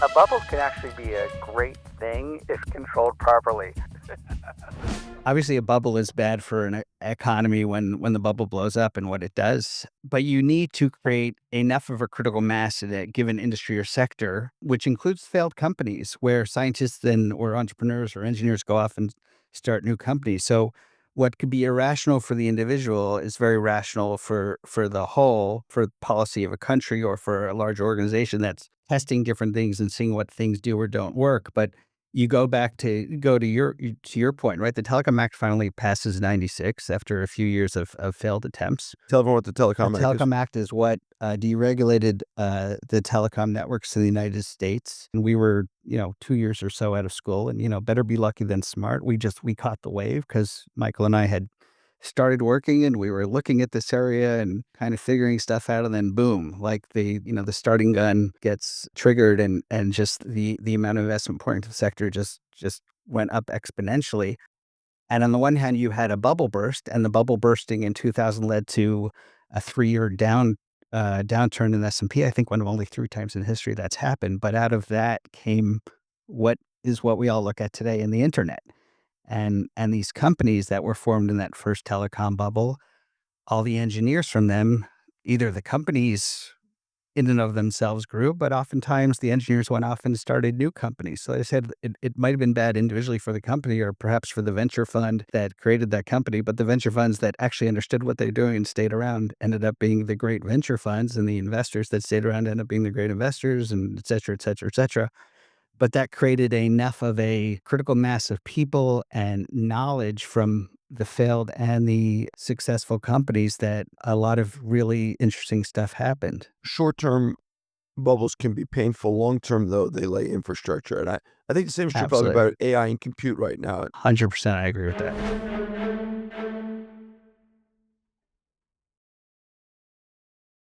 A bubble can actually be a great thing if controlled properly. Obviously, a bubble is bad for an economy when the bubble blows up and what it does, but you need to create enough of a critical mass in a given industry or sector, which includes failed companies where scientists then or entrepreneurs or engineers go off and start new companies. So what could be irrational for the individual is very rational for the whole, for the policy of a country or for a large organization that's testing different things and seeing what things do or don't work. But you go to your point, right? The Telecom Act finally passes 96 after a few years of failed attempts. Tell everyone what the The Telecom Act is. Telecom Act is what deregulated the telecom networks in the United States. And we were, 2 years or so out of school, and better be lucky than smart. We caught the wave because Michael and I had started working and we were looking at this area and kind of figuring stuff out, and then boom, like the starting gun gets triggered, and just the amount of investment pouring into the sector just went up exponentially. And on the one hand, you had a bubble burst, and the bubble bursting in 2000 led to a 3-year downturn in S&P. I think one of only 3 times in history that's happened. But out of that came what we all look at today in the internet. And these companies that were formed in that first telecom bubble, all the engineers from them, either the companies in and of themselves grew, but oftentimes the engineers went off and started new companies. So I said it might have been bad individually for the company or perhaps for the venture fund that created that company, but the venture funds that actually understood what they're doing and stayed around ended up being the great venture funds, and the investors that stayed around ended up being the great investors, and et cetera, et cetera, et cetera. But that created enough of a critical mass of people and knowledge from the failed and the successful companies that a lot of really interesting stuff happened. Short-term bubbles can be painful. Long-term, though, they lay infrastructure. And I think the same is true probably Absolutely. about AI and compute right now. 100%, I agree with that.